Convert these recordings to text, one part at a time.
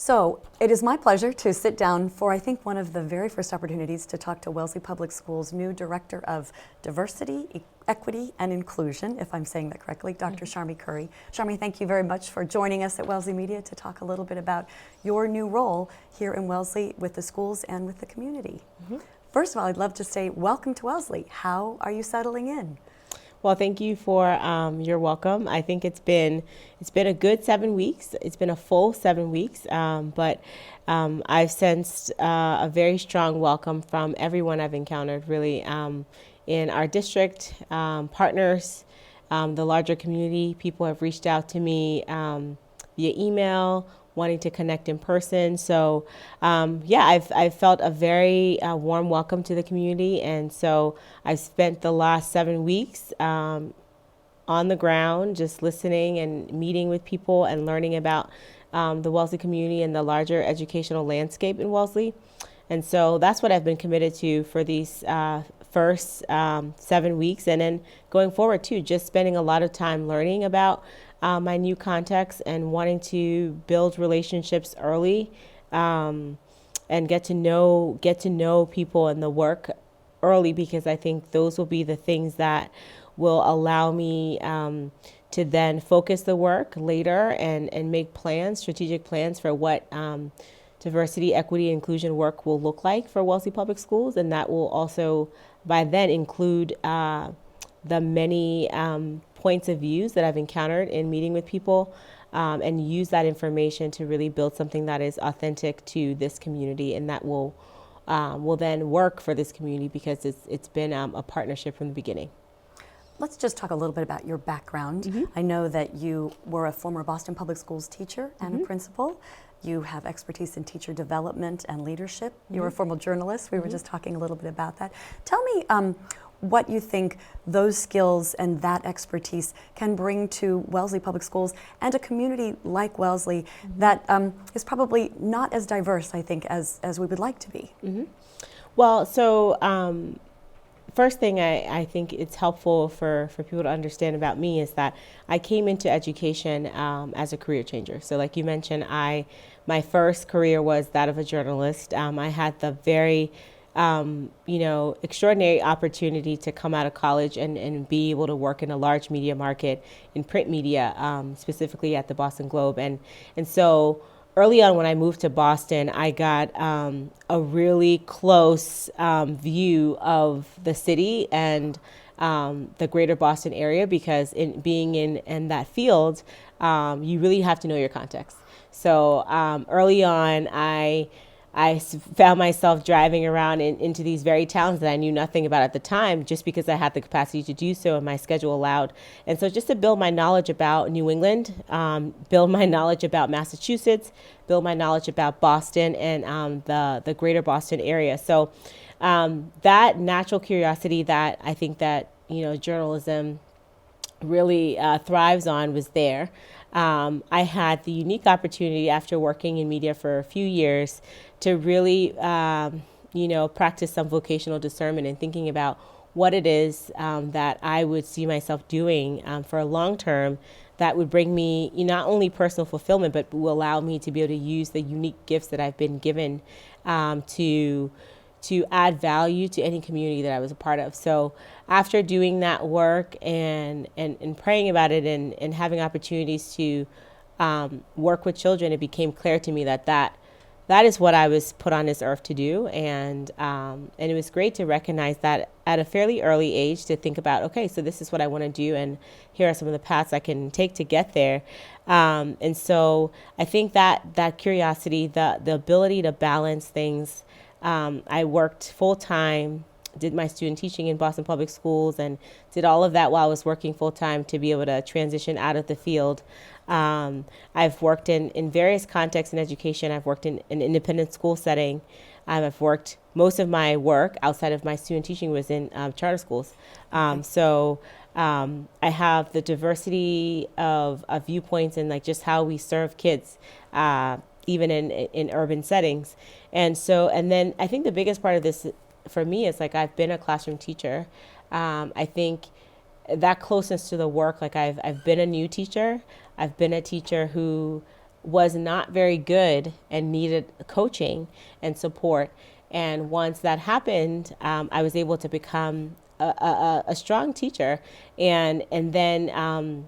So it is my pleasure to sit down for, I think, one of the very first opportunities to talk to Wellesley Public Schools' new Director of Diversity, Equity, and Inclusion, if I'm saying that correctly, Dr. Sharmi Curry. Sharmi, thank you very much for joining us at Wellesley Media to talk a little bit about your new role here in Wellesley with the schools and with the community. First of all, I'd love to say welcome to Wellesley. How are you settling in? Well, thank you for your welcome. I think it's been a good 7 weeks. It's been a full 7 weeks, but I've sensed a very strong welcome from everyone I've encountered, really, in our district, partners, the larger community. People have reached out to me via email, wanting to connect in person. So, I've felt a very warm welcome to the community. And so I've spent the last 7 weeks on the ground, just listening and meeting with people and learning about the Wellesley community and the larger educational landscape in Wellesley. And so that's what I've been committed to for these first 7 weeks. And then going forward, too, just spending a lot of time learning about my new context and wanting to build relationships early, and get to know people and the work early, because I think those will be the things that will allow me to then focus the work later and make plans, strategic plans for what diversity, equity, and inclusion work will look like for Wellesley Public Schools. And that will also by then include the many points of views that I've encountered in meeting with people, and use that information to really build something that is authentic to this community, and that will then work for this community, because it's been a partnership from the beginning. Let's just talk a little bit about your background. I know that you were a former Boston Public Schools teacher and a principal. You have expertise in teacher development and leadership. You're a former journalist. We were just talking a little bit about that. Tell me what you think those skills and that expertise can bring to Wellesley Public Schools and a community like Wellesley that is probably not as diverse, I think, as we would like to be. Well, so first thing I think it's helpful for people to understand about me is that I came into education as a career changer. So like you mentioned, my first career was that of a journalist. I had the very extraordinary opportunity to come out of college and be able to work in a large media market in print media, specifically at the Boston Globe. And so early on when I moved to Boston, I got a really close view of the city and the greater Boston area, because being in that field, you really have to know your context. So early on, I found myself driving around into these very towns that I knew nothing about at the time, just because I had the capacity to do so and my schedule allowed. And so just to build my knowledge about New England, build my knowledge about Massachusetts, build my knowledge about Boston and the greater Boston area. So that natural curiosity that I think that journalism really thrives on was there. I had the unique opportunity, after working in media for a few years, to really, practice some vocational discernment and thinking about what it is that I would see myself doing for a long term that would bring me not only personal fulfillment, but will allow me to be able to use the unique gifts that I've been given to add value to any community that I was a part of. So after doing that work and praying about it and having opportunities to work with children, it became clear to me that is what I was put on this earth to do. And it was great to recognize that at a fairly early age, to think about, okay, so this is what I want to do, and here are some of the paths I can take to get there. And so I think that curiosity, the ability to balance things. I worked full-time, did my student teaching in Boston Public Schools, and did all of that while I was working full-time to be able to transition out of the field. I've worked in various contexts in education. I've worked in an independent school setting. I've worked, most of my work outside of my student teaching was in charter schools. So I have the diversity of viewpoints and like just how we serve kids, even in urban settings. And then I think the biggest part of this for me is like, I've been a classroom teacher. I think that closeness to the work, like I've been a new teacher. I've been a teacher who was not very good and needed coaching and support. And once that happened, I was able to become a strong teacher, and then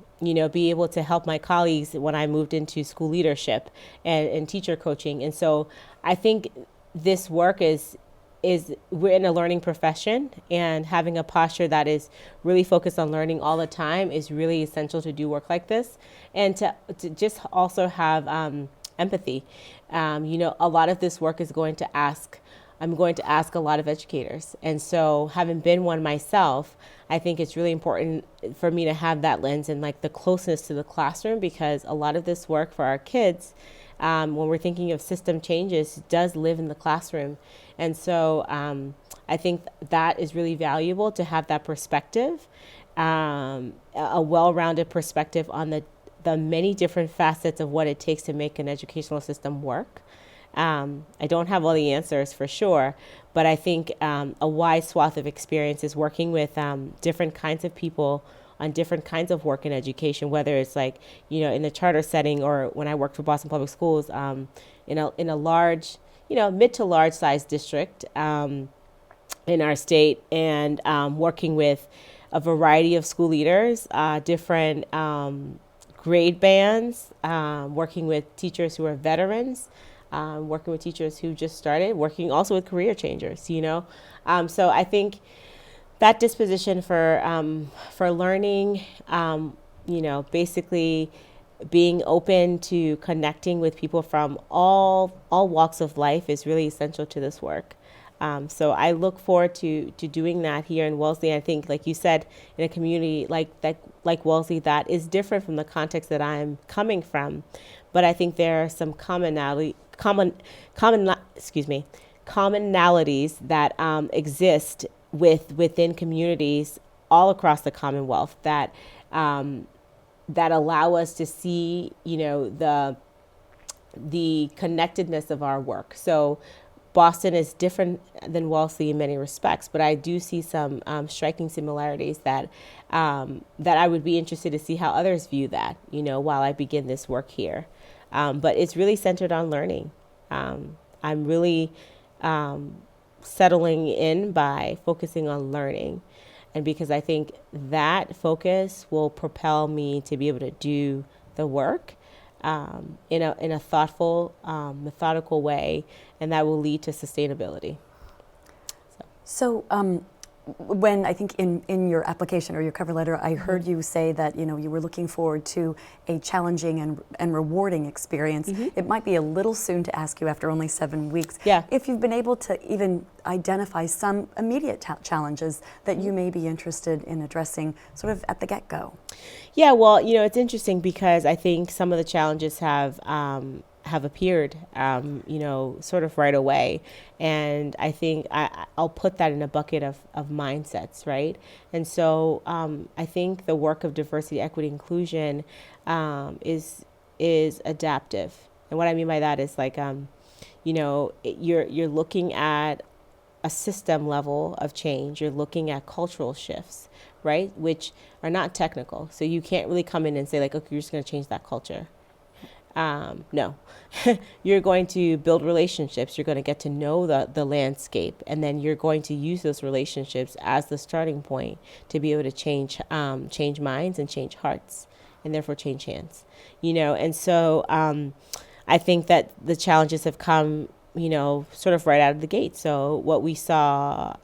be able to help my colleagues when I moved into school leadership and teacher coaching. And so I think this work is we're in a learning profession, and having a posture that is really focused on learning all the time is really essential to do work like this, and to just also have empathy. A lot of this work is I'm going to ask a lot of educators. And so, having been one myself, I think it's really important for me to have that lens and like the closeness to the classroom, because a lot of this work for our kids, when we're thinking of system changes, does live in the classroom. And so I think that is really valuable to have that perspective, a well-rounded perspective on the many different facets of what it takes to make an educational system work. I don't have all the answers for sure, but I think a wide swath of experience is working with different kinds of people on different kinds of work in education, whether it's like, in the charter setting, or when I worked for Boston Public Schools in a large, mid to large size district in our state, and working with a variety of school leaders, different grade bands, working with teachers who are veterans, working with teachers who just started, working also with career changers, So I think that disposition for learning, basically being open to connecting with people from all walks of life is really essential to this work. So I look forward to doing that here in Wellesley. I think, like you said, in a community like Wellesley, that is different from the context that I'm coming from. But I think there are some commonalities that exist within communities all across the Commonwealth that allow us to see, the connectedness of our work. So Boston is different than Wellesley in many respects, but I do see some striking similarities that I would be interested to see how others view that, while I begin this work here. But it's really centered on learning. I'm really settling in by focusing on learning. And because I think that focus will propel me to be able to do the work in a thoughtful, methodical way, and that will lead to sustainability. So when I think in your application or your cover letter, I heard you say that you were looking forward to a challenging and rewarding experience. It might be a little soon to ask you after only 7 weeks. Yeah. If you've been able to even identify some immediate challenges that you may be interested in addressing sort of at the get-go. Yeah, well, it's interesting because I think some of the challenges have appeared, sort of right away. And I think I'll put that in a bucket of mindsets, right? And so I think the work of diversity, equity, inclusion is adaptive. And what I mean by that is like, you're looking at a system level of change. You're looking at cultural shifts, right? Which are not technical. So you can't really come in and say like, okay, you're just going to change that culture. No, you're going to build relationships. You're going to get to know the landscape, and then you're going to use those relationships as the starting point to be able to change minds and change hearts, and therefore change hands. And so I think that the challenges have come, sort of right out of the gate. So what we saw,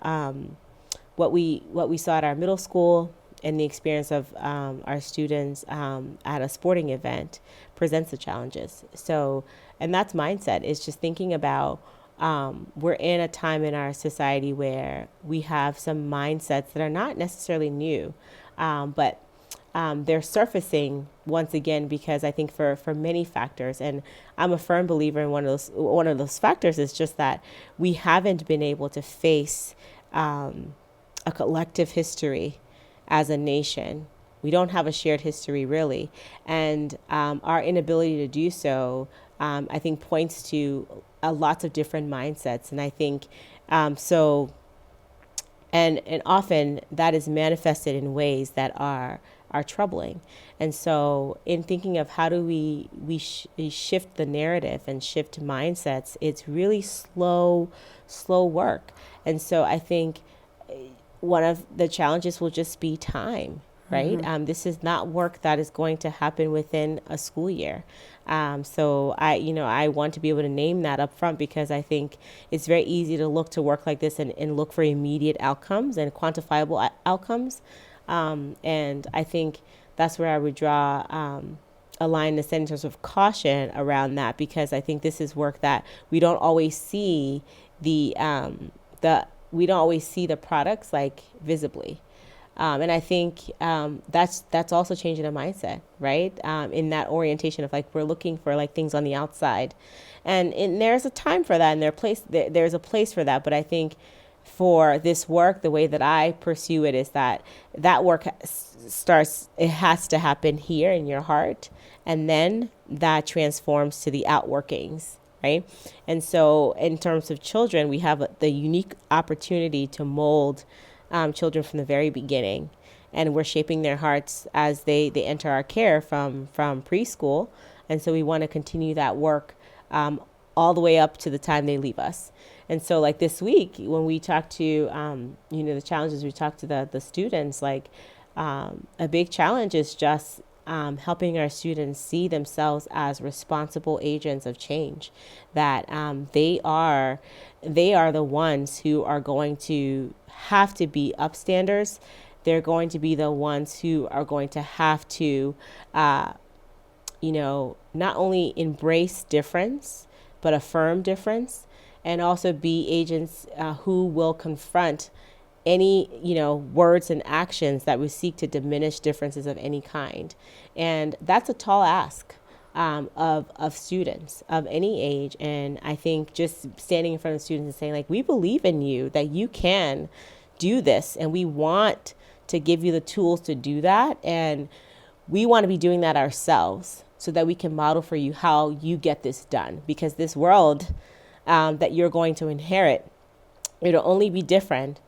what we saw at our middle school, and the experience of our students at a sporting event presents the challenges. So, and that's mindset. It's just thinking about we're in a time in our society where we have some mindsets that are not necessarily new, but they're surfacing once again because I think for many factors, and I'm a firm believer in one of those factors is just that we haven't been able to face a collective history as a nation. We don't have a shared history really, and our inability to do so, I think, points to lots of different mindsets. And I think so. And often that is manifested in ways that are are troubling. And so in thinking of how do we shift the narrative and shift mindsets, it's really slow work. And so I think one of the challenges will just be time, right? This is not work that is going to happen within a school year. So I want to be able to name that up front, because I think it's very easy to look to work like this and look for immediate outcomes and quantifiable outcomes. And I think that's where I would draw a line in the sand in terms of caution around that, because I think this is work that we don't always see the products like visibly. And I think that's also changing the mindset, right? In that orientation of like, we're looking for like things on the outside, and there's a time for that, and there's a place for that. But I think for this work, the way that I pursue it is that work it has to happen here in your heart, and then that transforms to the outworkings. Right. And so in terms of children, we have the unique opportunity to mold children from the very beginning. And we're shaping their hearts as they enter our care from preschool. And so we want to continue that work all the way up to the time they leave us. And so like this week, when we talk to, the challenges, we talk to the students, like a big challenge is just helping our students see themselves as responsible agents of change, that they are the ones who are going to have to be upstanders. They're going to be the ones who are going to have to, not only embrace difference, but affirm difference, and also be agents who will confront any, words and actions that would seek to diminish differences of any kind. And that's a tall ask of students of any age. And I think just standing in front of students and saying, like, we believe in you, that you can do this, and we want to give you the tools to do that. And we want to be doing that ourselves so that we can model for you how you get this done. Because this world that you're going to inherit, it'll only be different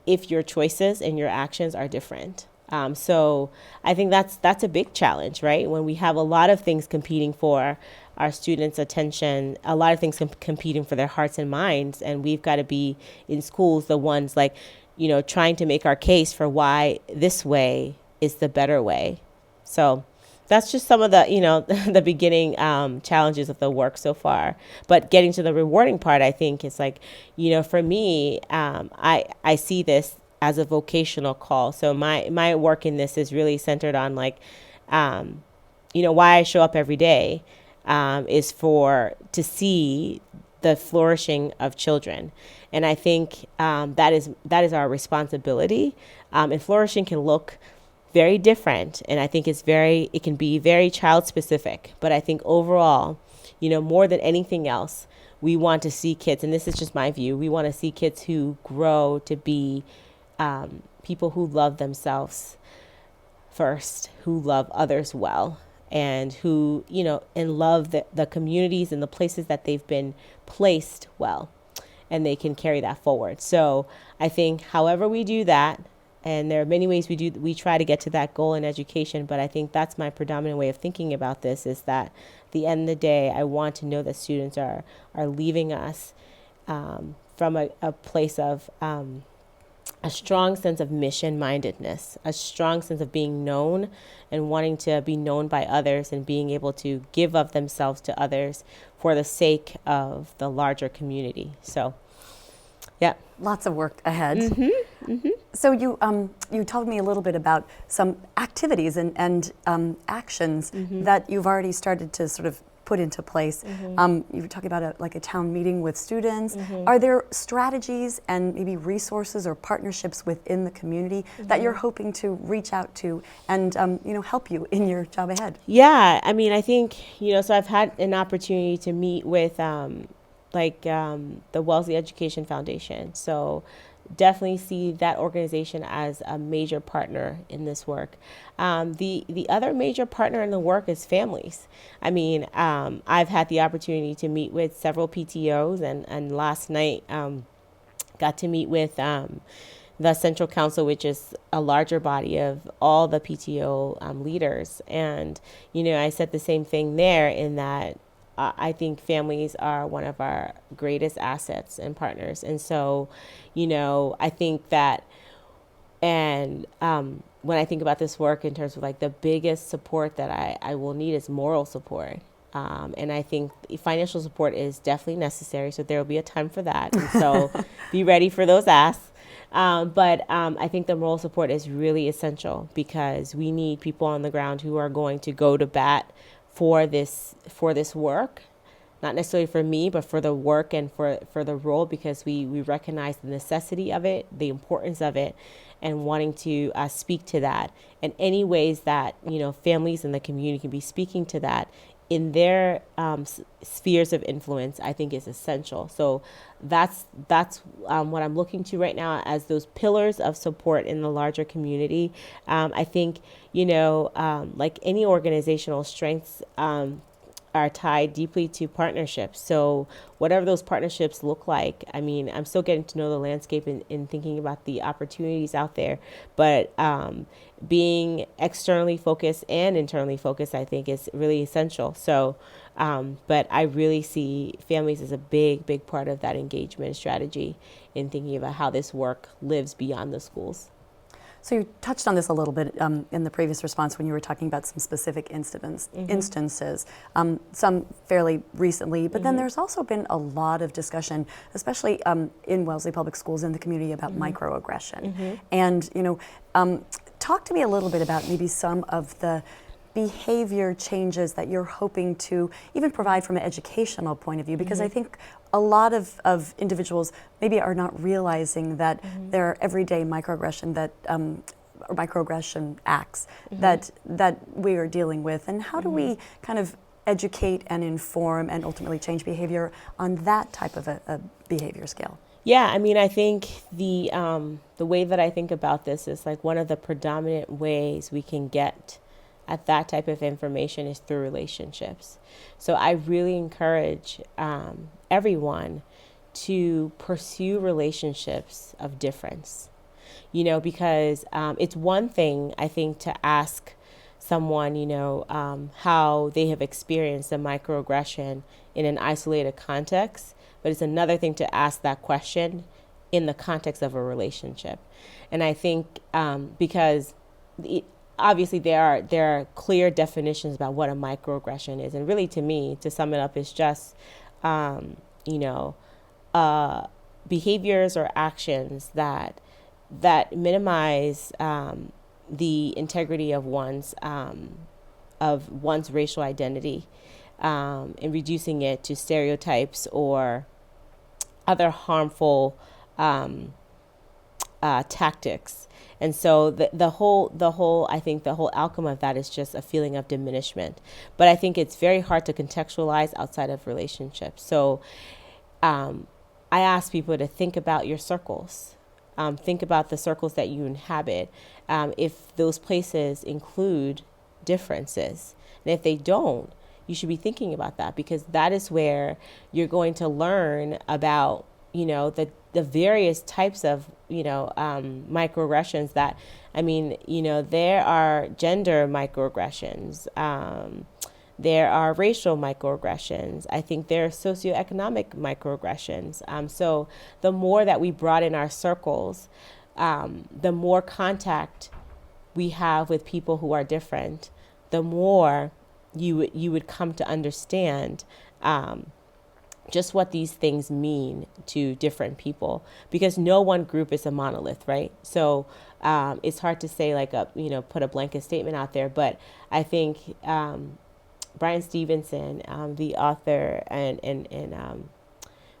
if your choices and your actions are different. So I think that's a big challenge, right? When we have a lot of things competing for our students' attention, a lot of things competing for their hearts and minds, and we've got to be in schools the ones like, trying to make our case for why this way is the better way. So that's just some of the, the beginning challenges of the work so far. But getting to the rewarding part, I think is like, for me, I see this as a vocational call. So my work in this is really centered on like, why I show up every day is to see the flourishing of children. And I think that is our responsibility. And flourishing can look very different. And I think it can be very child specific. But I think overall, more than anything else, we want to see kids, and this is just my view, we want to see kids who grow to be people who love themselves first, who love others well, and who, and love the communities and the places that they've been placed well, and they can carry that forward. So I think however we do that, and there are many ways we try to get to that goal in education, but I think that's my predominant way of thinking about this, is that at the end of the day, I want to know that students are leaving us from a place of a strong sense of mission-mindedness, a strong sense of being known and wanting to be known by others, and being able to give of themselves to others for the sake of the larger community. So, yeah. Lots of work ahead. So you told me a little bit about some activities and actions that you've already started to sort of put into place. You were talking about a town meeting with students. Are there strategies and maybe resources or partnerships within the community that you're hoping to reach out to and help you in your job ahead? Yeah, I mean, I think so I've had an opportunity to meet with the Wellesley Education Foundation. So definitely see that organization as a major partner in this work. The other major partner in the work is families. I mean, I've had the opportunity to meet with several PTOs, and last night got to meet with the Central Council, which is a larger body of all the PTO leaders. And, I said the same thing there in that I think families are one of our greatest assets and partners. And so, I think that, and when I think about this work in terms of like the biggest support that I will need is moral support. And I think financial support is definitely necessary. So there will be a time for that. And so be ready for those asks. But I think the moral support is really essential because we need people on the ground who are going to go to bat for this work, not necessarily for me, but for the work and for the role, because we recognize the necessity of it, the importance of it, and wanting to speak to that. And any ways that, families in the community can be speaking to that in their spheres of influence, I think is essential. So that's what I'm looking to right now as those pillars of support in the larger community. I think, like any organizational strengths, are tied deeply to partnerships. So whatever those partnerships look like, I mean, I'm still getting to know the landscape and thinking about the opportunities out there. But being externally focused and internally focused, I think is really essential. So, but I really see families as a big, big part of that engagement strategy in thinking about how this work lives beyond the schools. So you touched on this a little bit in the previous response when you were talking about some specific instances, some fairly recently, but then there's also been a lot of discussion, especially in Wellesley Public Schools in the community about microaggression. And, talk to me a little bit about maybe some of the behavior changes that you're hoping to even provide from an educational point of view, because I think a lot of individuals maybe are not realizing that there are everyday microaggression that or microaggression acts that we are dealing with, and how do we kind of educate and inform and ultimately change behavior on that type of a behavior scale? Yeah, I mean, I think the way that I think about this is like one of the predominant ways we can get at that type of information is through relationships. So I really encourage everyone to pursue relationships of difference, because it's one thing, I think, to ask someone, how they have experienced a microaggression in an isolated context, but it's another thing to ask that question in the context of a relationship. And I think because obviously there are clear definitions about what a microaggression is, and really, to me, to sum it up, is just behaviors or actions that minimize the integrity of one's racial identity, and reducing it to stereotypes or other harmful tactics. And so the whole I think the whole outcome of that is just a feeling of diminishment. But I think it's very hard to contextualize outside of relationships. So I ask people to think about your circles. Think about the circles that you inhabit. If those places include differences, and if they don't, you should be thinking about that, because that is where you're going to learn about the various types of, microaggressions that, there are gender microaggressions, there are racial microaggressions. I think there are socioeconomic microaggressions. So the more that we broaden our circles, the more contact we have with people who are different, the more you would come to understand just what these things mean to different people, because no one group is a monolith, right? So it's hard to say put a blanket statement out there, but I think Bryan Stevenson, the author and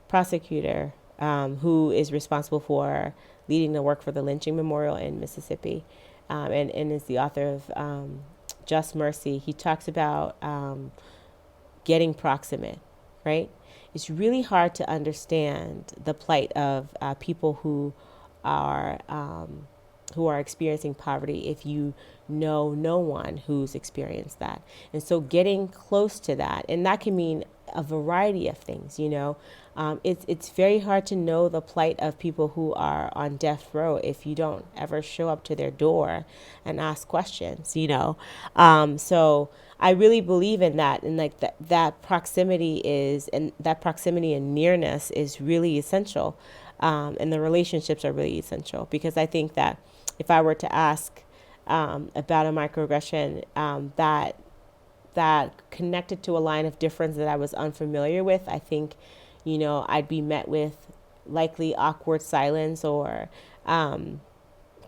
prosecutor who is responsible for leading the work for the lynching memorial in Mississippi, and is the author of Just Mercy, he talks about getting proximate, right? It's really hard to understand the plight of people who are experiencing poverty if you know no one who's experienced that. And so getting close to that, and that can mean a variety of things, you know. It's very hard to know the plight of people who are on death row if you don't ever show up to their door and ask questions, you know. So I really believe in that, and like that proximity and nearness is really essential, and the relationships are really essential, because I think that if I were to ask about a microaggression that connected to a line of difference that I was unfamiliar with, I think, you know, I'd be met with likely awkward silence or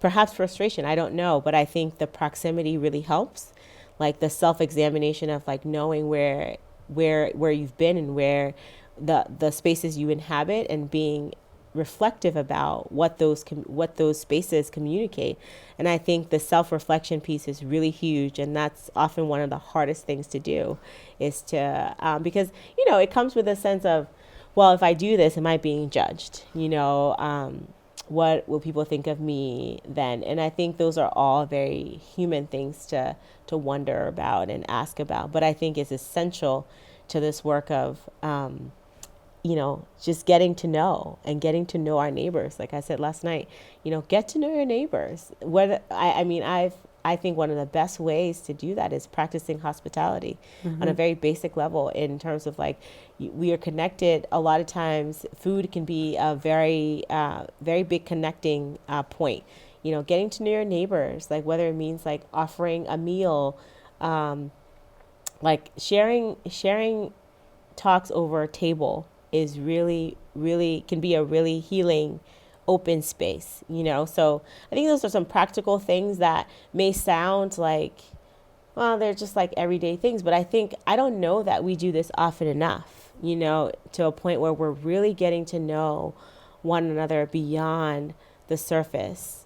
perhaps frustration. I don't know, but I think the proximity really helps. Like the self-examination of like knowing where you've been and where the spaces you inhabit, and being reflective about what those spaces communicate. And I think the self-reflection piece is really huge, and that's often one of the hardest things to do, is to because, you know, it comes with a sense of, well, if I do this, am I being judged? You know, what will people think of me then? And I think those are all very human things to wonder about and ask about. But I think it's essential to this work of, you know, just getting to know our neighbors. Like I said last night, you know, get to know your neighbors. I think one of the best ways to do that is practicing hospitality on a very basic level, in terms of like, we are connected. A lot of times food can be a very, very big connecting point. You know, getting to know your neighbors, like whether it means like offering a meal, like sharing talks over a table is really, really can be a really healing open space, you know? So I think those are some practical things that may sound like, well, they're just like everyday things, but I don't know that we do this often enough, you know, to a point where we're really getting to know one another beyond the surface.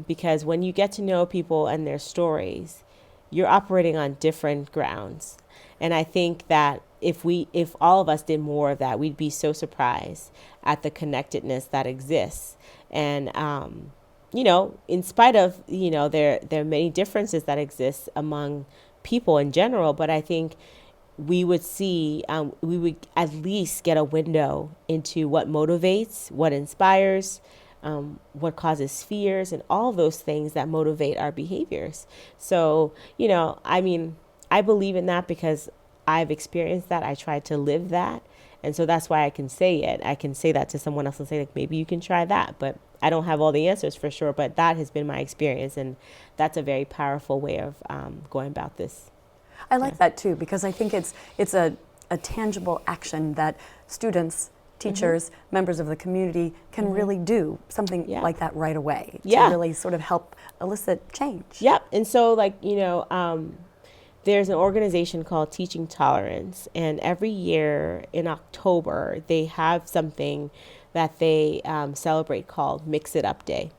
Because when you get to know people and their stories, you're operating on different grounds. And I think that if all of us did more of that, we'd be so surprised at the connectedness that exists. And, you know, in spite of, you know, there are many differences that exist among people in general, but I think we would at least get a window into what motivates, what inspires, what causes fears, and all those things that motivate our behaviors. So, you know, I mean, I believe in that because I've experienced that. I tried to live that. And so that's why I can say it. I can say that to someone else and say, like, maybe you can try that. But I don't have all the answers for sure. But that has been my experience. And that's a very powerful way of going about this. I like that too, because I think it's a tangible action that students, teachers, members of the community can really do something like that right away to really sort of help elicit change. Yep. And so, like, you know, there's an organization called Teaching Tolerance, and every year in October, they have something that they celebrate called Mix It Up Day.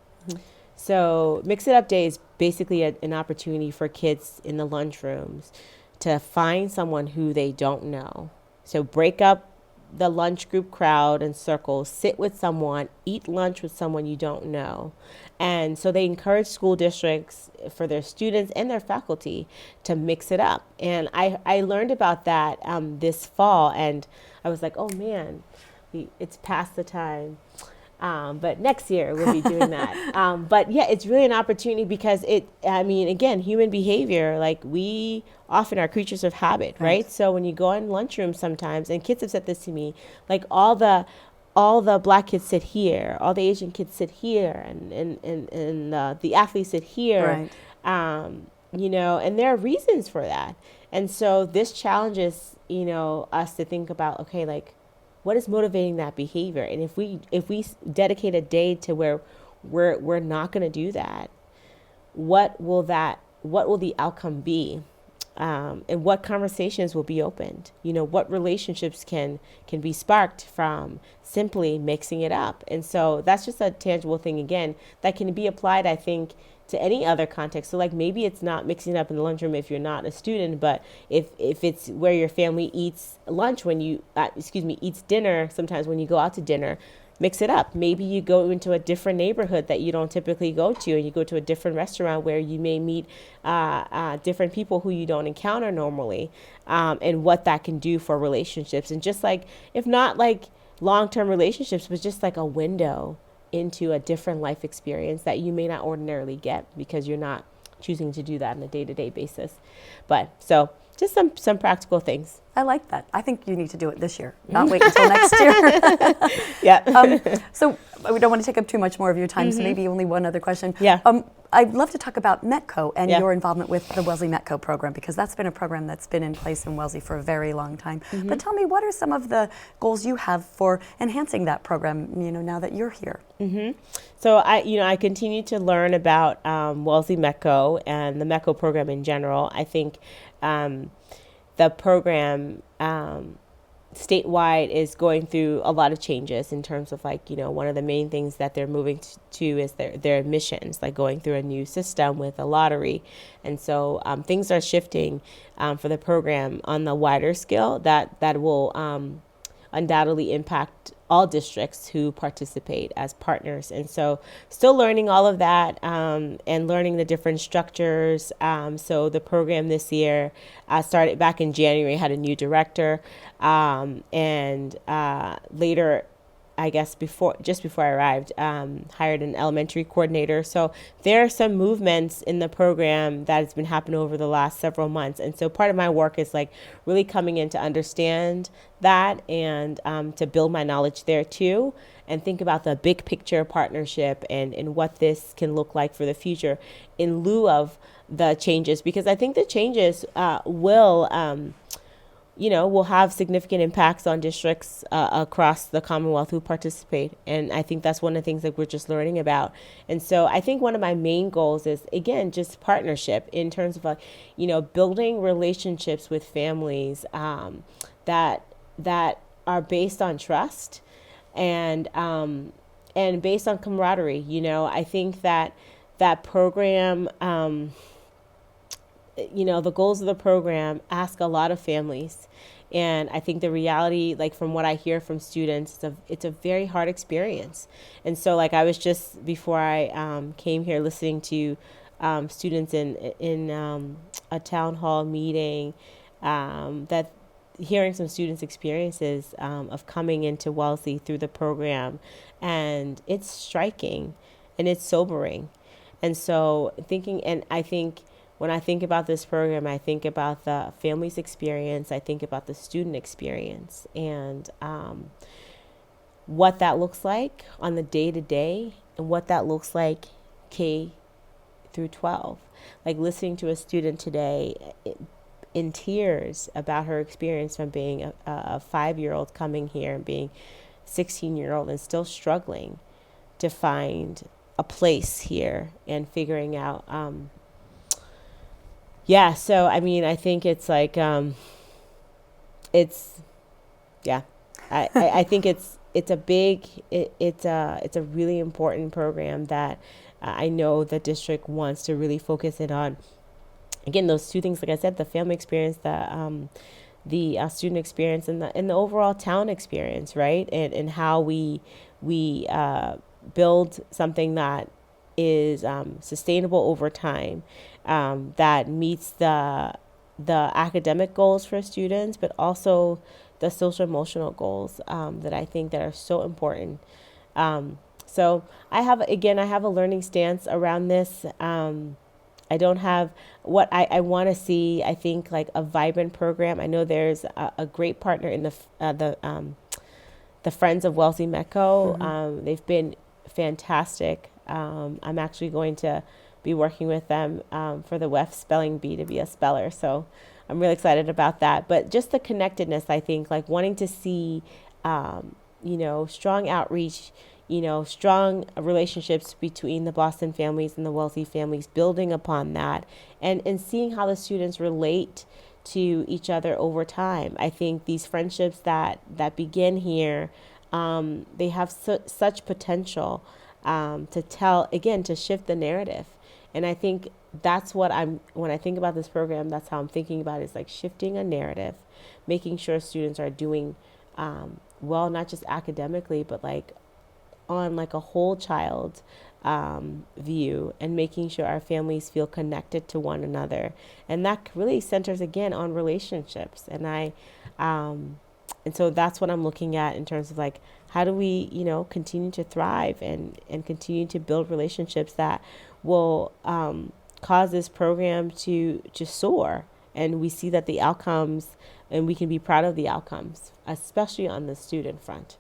So Mix It Up Day is basically an opportunity for kids in the lunchrooms to find someone who they don't know. So break up the lunch group crowd and circles, sit with someone, eat lunch with someone you don't know. And so they encourage school districts for their students and their faculty to mix it up. And I learned about that this fall, and I was like, oh man, it's past the time. But next year we'll be doing that. But yeah, it's really an opportunity because again, human behavior, like we often are creatures of habit, right? So when you go in lunchrooms sometimes, and kids have said this to me, like all the Black kids sit here, all the Asian kids sit here, and the athletes sit here, you know, and there are reasons for that. And so this challenges, you know, us to think about, okay, like, what is motivating that behavior? And if we dedicate a day to where we're not going to do that, what will the outcome be? And what conversations will be opened? You know, what relationships can be sparked from simply mixing it up? And so that's just a tangible thing, again, that can be applied, I think, to any other context. So like maybe it's not mixing it up in the lunchroom if you're not a student, but if it's where your family eats lunch when you, eats dinner, sometimes when you go out to dinner, mix it up. Maybe you go into a different neighborhood that you don't typically go to, and you go to a different restaurant where you may meet different people who you don't encounter normally, and what that can do for relationships. And just like, if not like long-term relationships, but just like a window into a different life experience that you may not ordinarily get because you're not choosing to do that on a day-to-day basis. But so just some practical things. I like that. I think you need to do it this year, not wait until next year. Yeah. So we don't want to take up too much more of your time, so maybe only one other question. Yeah. I'd love to talk about Metco and Yeah. your involvement with the Wellesley Metco program, because that's been a program that's been in place in Wellesley for a very long time. But tell me, what are some of the goals you have for enhancing that program, now that you're here? So I continue to learn about Wellesley Metco and the Metco program in general. I think the program statewide is going through a lot of changes in terms of one of the main things that they're moving to is their admissions, like going through a new system with a lottery. And so things are shifting for the program on the wider scale that will undoubtedly impact all districts who participate as partners. And so still learning all of that and learning the different structures. So the program this year started back in January, had a new director, and later, I guess just before I arrived, hired an elementary coordinator. So there are some movements in the program that has been happening over the last several months. And so part of my work is like really coming in to understand that and to build my knowledge there too, and think about the big picture partnership and what this can look like for the future in lieu of the changes, because I think the changes will have significant impacts on districts across the Commonwealth who participate. And I think that's one of the things that we're just learning about. And so I think one of my main goals is, again, just partnership in terms of, building relationships with families that are based on trust and based on camaraderie. I think that program, the goals of the program ask a lot of families. And I think the reality, like from what I hear from students, it's a very hard experience. And so I was just, before I came here, listening to students in a town hall meeting, that hearing some students' experiences of coming into Wellesley through the program. And it's striking and it's sobering. And so I think when I think about this program, I think about the family's experience, I think about the student experience, and what that looks like on the day-to-day, and what that looks like K through 12. Like listening to a student today in tears about her experience from being a 5-year-old coming here and being 16-year-old and still struggling to find a place here and figuring out so I think it's like I think it's a really important program that I know the district wants to really focus in on. Again, those two things, like I said, the family experience, the student experience, and the overall town experience, right? And how we build something that is sustainable over time, that meets the academic goals for students, but also the social emotional goals that I think that are so important. So I have a learning stance around this. I don't have what I want to see. I think like a vibrant program. I know there's a great partner in the Friends of Wellesley Metco. They've been fantastic. I'm actually going to be working with them for the WEF Spelling Bee to be a speller. So I'm really excited about that. But just the connectedness, I think, like wanting to see, strong outreach, strong relationships between the Boston families and the Wellesley families, building upon that and seeing how the students relate to each other over time. I think these friendships that begin here, they have such potential to shift the narrative. And I think that's when I think about this program, that's how I'm thinking about it, is like shifting a narrative, making sure students are doing well, not just academically, but like on like a whole child view and making sure our families feel connected to one another. And that really centers again on relationships. And so that's what I'm looking at in terms of like, how do we, continue to thrive and continue to build relationships that will cause this program to soar. And we see that the outcomes, and we can be proud of the outcomes, especially on the student front.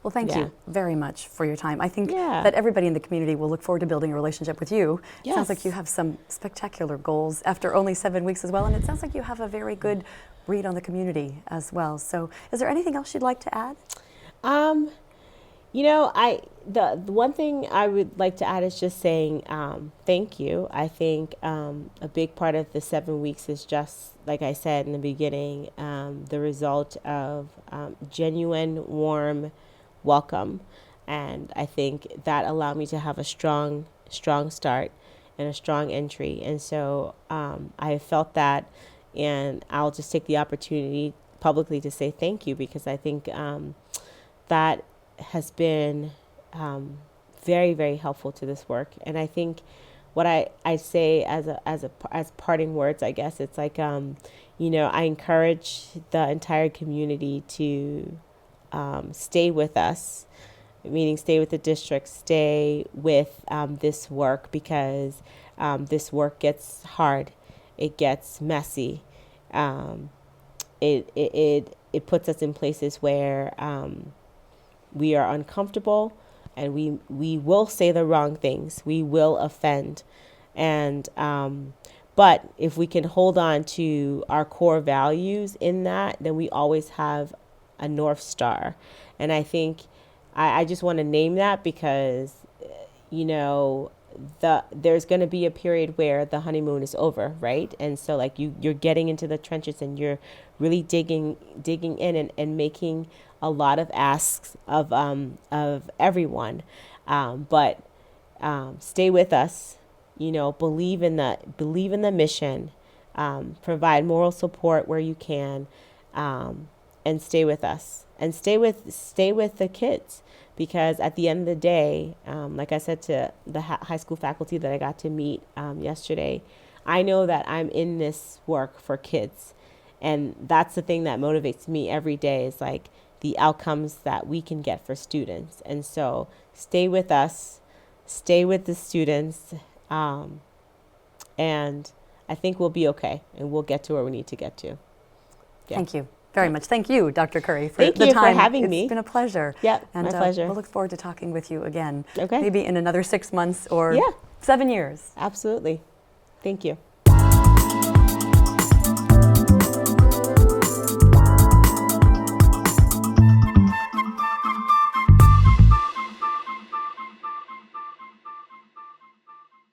Well, thank Yeah. you very much for your time. I think Yeah. that everybody in the community will look forward to building a relationship with you. It sounds like Yes. you have some spectacular goals after only 7 weeks as well, and it sounds like you have a very good read on the community as well. So is there anything else you'd like to add? The one thing I would like to add is just saying thank you. I think a big part of the 7 weeks is just, like I said in the beginning, the result of genuine, warm welcome. And I think that allowed me to have a strong start and a strong entry. And so I have felt that, and I'll just take the opportunity publicly to say thank you, because I think that has been very, very helpful to this work. And I think what I say as parting words, I guess, it's like, I encourage the entire community to stay with us, meaning stay with the district, stay with this work, because this work gets hard, it gets messy, it puts us in places where we are uncomfortable, and we will say the wrong things, we will offend, and but if we can hold on to our core values in that, then we always have a North Star. And I think I just want to name that, because there's going to be a period where the honeymoon is over, right? And so like you're getting into the trenches, and you're really digging in and making a lot of asks of everyone, but stay with us, believe in the mission, provide moral support where you can, and stay with us, and stay with the kids, because at the end of the day, like I said to the high school faculty that I got to meet yesterday, I know that I'm in this work for kids, and that's the thing that motivates me every day, is like the outcomes that we can get for students. And so stay with us, stay with the students, and I think we'll be okay, and we'll get to where we need to get to. Yeah. Thank you very much. Thank you, Dr. Curry, for Thank the you time. for having me. It's been a pleasure. Yeah, and my pleasure. We'll look forward to talking with you again. Okay. Maybe in another 6 months or Yeah. 7 years. Absolutely. Thank you.